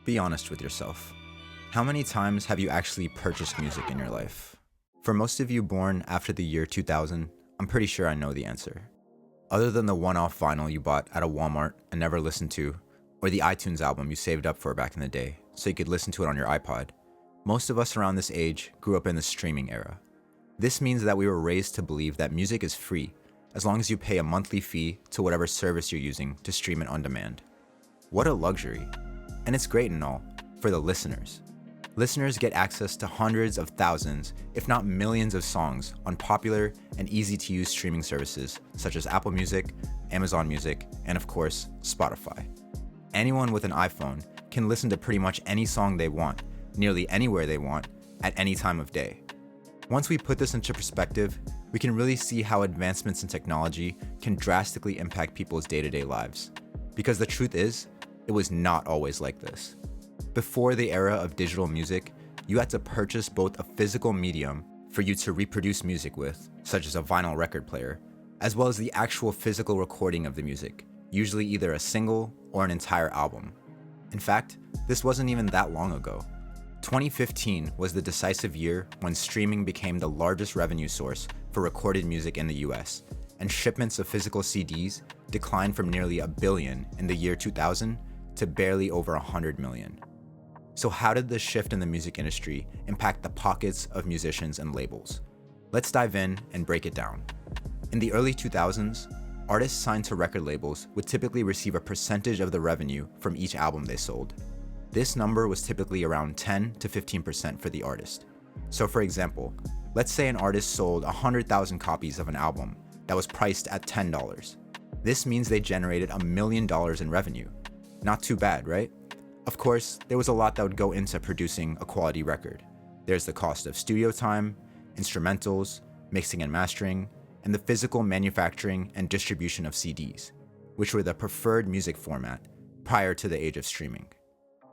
Be honest with yourself. How many times have you actually purchased music in your life? For most of you born after the year 2000, I'm pretty sure I know the answer. Other than the one-off vinyl you bought at a Walmart and never listened to, or the iTunes album you saved up for back in the day so you could listen to it on your iPod, most of us around this age grew up in the streaming era. This means that we were raised to believe that music is free as long as you pay a monthly fee to whatever service you're using to stream it on demand. What a luxury. And it's great and all, for the listeners. Listeners get access to hundreds of thousands, if not millions of songs on popular and easy-to-use streaming services such as Apple Music, Amazon Music, and of course, Spotify. Anyone with an iPhone can listen to pretty much any song they want, nearly anywhere they want, at any time of day. Once we put this into perspective, we can really see how advancements in technology can drastically impact people's day-to-day lives. Because the truth is, it was not always like this. Before the era of digital music, you had to purchase both a physical medium for you to reproduce music with, such as a vinyl record player, as well as the actual physical recording of the music, usually either a single or an entire album. In fact, this wasn't even that long ago. 2015 was the decisive year when streaming became the largest revenue source for recorded music in the US, and shipments of physical CDs declined from nearly 1 billion in the year 2000 to barely over 100 million. So how did this shift in the music industry impact the pockets of musicians and labels? Let's dive in and break it down. In the early 2000s, artists signed to record labels would typically receive a percentage of the revenue from each album they sold. This number was typically around 10 to 15% for the artist. So for example, let's say an artist sold 100,000 copies of an album that was priced at $10. This means they generated $1 million in revenue. Not too bad, right? Of course, there was a lot that would go into producing a quality record. There's the cost of studio time, instrumentals, mixing and mastering, and the physical manufacturing and distribution of CDs, which were the preferred music format prior to the age of streaming.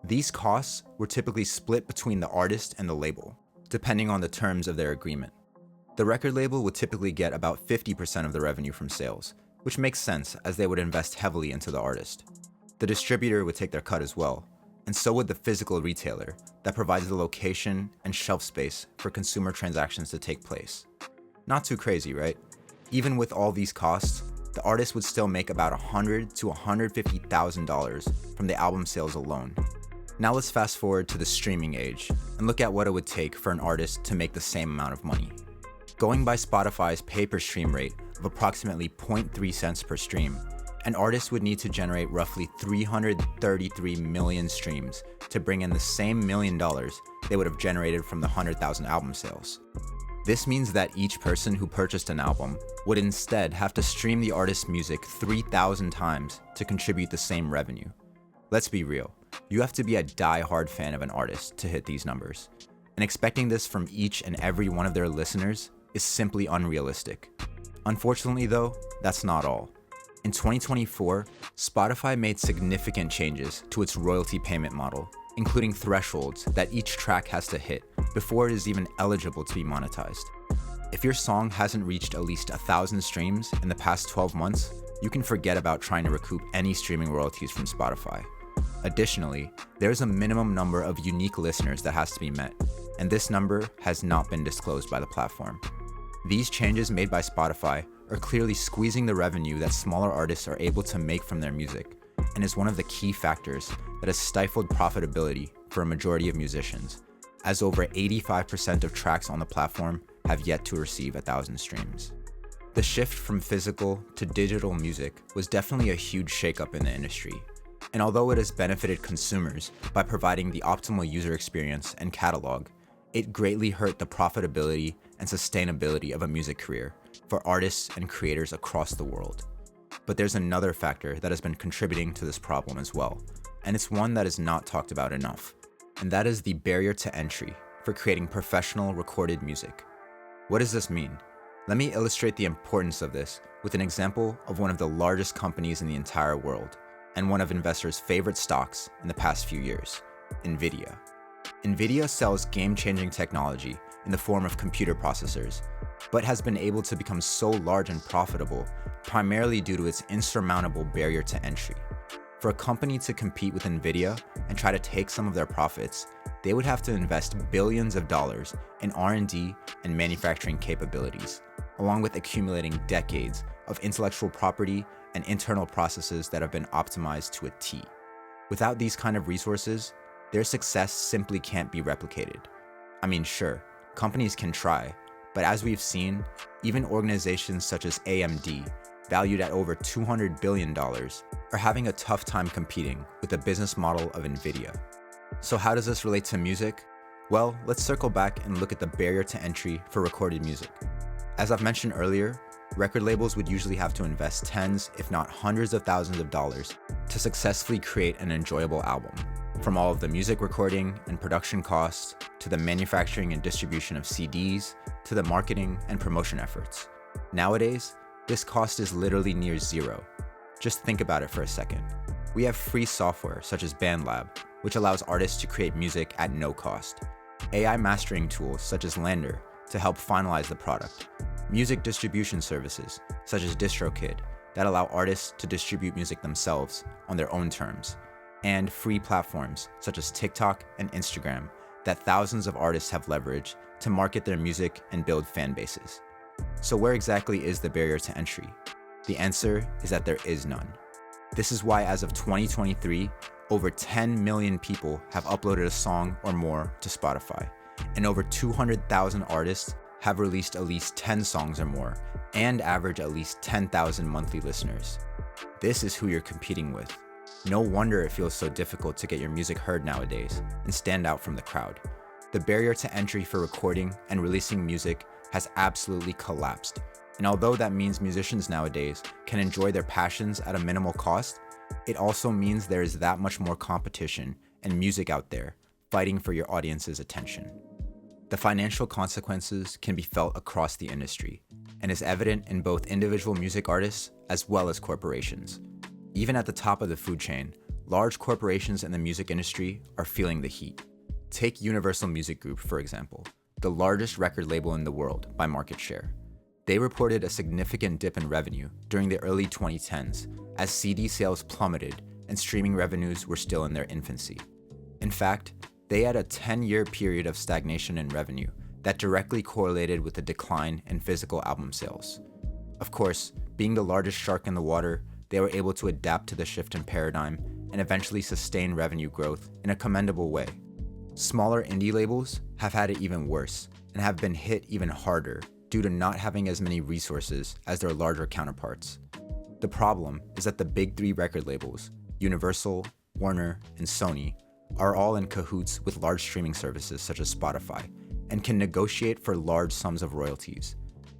These costs were typically split between the artist and the label, depending on the terms of their agreement. The record label would typically get about 50% of the revenue from sales, which makes sense as they would invest heavily into the artist. The distributor would take their cut as well, and so would the physical retailer that provides the location and shelf space for consumer transactions to take place. Not too crazy, right? Even with all these costs, the artist would still make about $100,000 to $150,000 from the album sales alone. Now let's fast forward to the streaming age and look at what it would take for an artist to make the same amount of money. Going by Spotify's pay-per-stream rate of approximately 0.3 cents per stream, an artist would need to generate roughly 333 million streams to bring in the same $1 million they would have generated from the 100,000 album sales. This means that each person who purchased an album would instead have to stream the artist's music 3,000 times to contribute the same revenue. Let's be real, you have to be a die-hard fan of an artist to hit these numbers, and expecting this from each and every one of their listeners is simply unrealistic. Unfortunately though, that's not all. In 2024, Spotify made significant changes to its royalty payment model, including thresholds that each track has to hit before it is even eligible to be monetized. If your song hasn't reached at least 1,000 streams in the past 12 months, you can forget about trying to recoup any streaming royalties from Spotify. Additionally, there's a minimum number of unique listeners that has to be met, and this number has not been disclosed by the platform. These changes made by Spotify are clearly squeezing the revenue that smaller artists are able to make from their music, and is one of the key factors that has stifled profitability for a majority of musicians, as over 85% of tracks on the platform have yet to receive 1,000 streams. The shift from physical to digital music was definitely a huge shakeup in the industry, and although it has benefited consumers by providing the optimal user experience and catalog, it greatly hurt the profitability and sustainability of a music career for artists and creators across the world. But there's another factor that has been contributing to this problem as well, and it's one that is not talked about enough, and that is the barrier to entry for creating professional recorded music. What does this mean? Let me illustrate the importance of this with an example of one of the largest companies in the entire world, and one of investors' favorite stocks in the past few years, NVIDIA. NVIDIA sells game-changing technology in the form of computer processors, but has been able to become so large and profitable primarily due to its insurmountable barrier to entry. For a company to compete with Nvidia and try to take some of their profits, they would have to invest billions of dollars in R&D and manufacturing capabilities, along with accumulating decades of intellectual property and internal processes that have been optimized to a T. Without these kind of resources, their success simply can't be replicated. I mean, sure, companies can try, but as we've seen, even organizations such as AMD, valued at over $200 billion, are having a tough time competing with the business model of Nvidia. So how does this relate to music? Well, let's circle back and look at the barrier to entry for recorded music. As I've mentioned earlier, record labels would usually have to invest tens, if not hundreds of thousands of dollars to successfully create an enjoyable album. From all of the music recording and production costs, to the manufacturing and distribution of CDs, to the marketing and promotion efforts. Nowadays, this cost is literally near zero. Just think about it for a second. We have free software such as BandLab, which allows artists to create music at no cost. AI mastering tools such as Lander to help finalize the product. Music distribution services such as DistroKid that allow artists to distribute music themselves on their own terms. And free platforms such as TikTok and Instagram that thousands of artists have leveraged to market their music and build fan bases. So where exactly is the barrier to entry? The answer is that there is none. This is why as of 2023, over 10 million people have uploaded a song or more to Spotify, and over 200,000 artists have released at least 10 songs or more, and average at least 10,000 monthly listeners. This is who you're competing with. No wonder it feels so difficult to get your music heard nowadays and stand out from the crowd. The barrier to entry for recording and releasing music has absolutely collapsed. And although that means musicians nowadays can enjoy their passions at a minimal cost, it also means there is that much more competition and music out there fighting for your audience's attention. The financial consequences can be felt across the industry and is evident in both individual music artists as well as corporations. Even at the top of the food chain, large corporations in the music industry are feeling the heat. Take Universal Music Group, for example, the largest record label in the world by market share. They reported a significant dip in revenue during the early 2010s as CD sales plummeted and streaming revenues were still in their infancy. In fact, they had a 10-year period of stagnation in revenue that directly correlated with the decline in physical album sales. Of course, being the largest shark in the water, they were able to adapt to the shift in paradigm and eventually sustain revenue growth in a commendable way. Smaller indie labels have had it even worse and have been hit even harder due to not having as many resources as their larger counterparts. The problem is that the big three record labels, Universal, Warner, and Sony, are all in cahoots with large streaming services such as Spotify and can negotiate for large sums of royalties.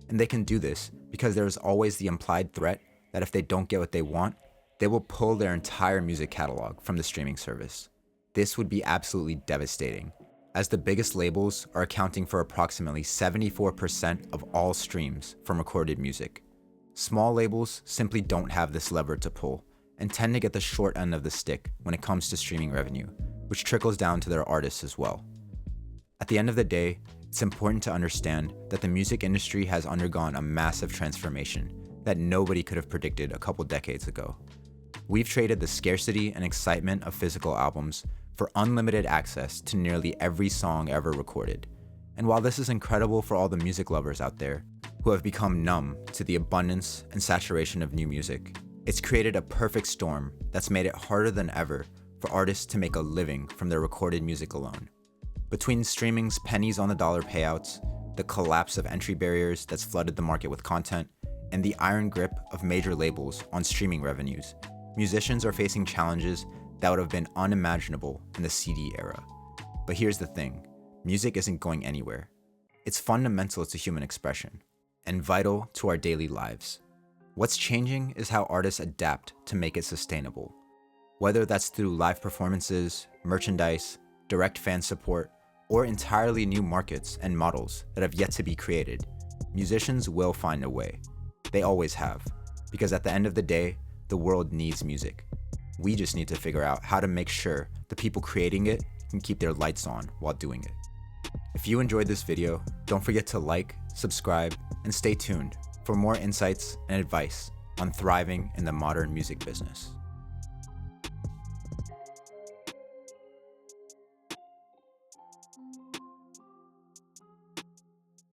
And they can do this because there is always the implied threat that if they don't get what they want, they will pull their entire music catalog from the streaming service. This would be absolutely devastating, as the biggest labels are accounting for approximately 74% of all streams from recorded music. Small labels simply don't have this lever to pull and tend to get the short end of the stick when it comes to streaming revenue, which trickles down to their artists as well. At the end of the day, it's important to understand that the music industry has undergone a massive transformation that nobody could have predicted a couple decades ago. We've traded the scarcity and excitement of physical albums for unlimited access to nearly every song ever recorded. And while this is incredible for all the music lovers out there who have become numb to the abundance and saturation of new music, it's created a perfect storm that's made it harder than ever for artists to make a living from their recorded music alone. Between streaming's pennies on the dollar payouts, the collapse of entry barriers that's flooded the market with content, and the iron grip of major labels on streaming revenues, musicians are facing challenges that would have been unimaginable in the CD era. But here's the thing, music isn't going anywhere. It's fundamental to human expression and vital to our daily lives. What's changing is how artists adapt to make it sustainable. Whether that's through live performances, merchandise, direct fan support, or entirely new markets and models that have yet to be created, musicians will find a way. They always have, because at the end of the day, the world needs music. We just need to figure out how to make sure the people creating it can keep their lights on while doing it. If you enjoyed this video, don't forget to like, subscribe, and stay tuned for more insights and advice on thriving in the modern music business.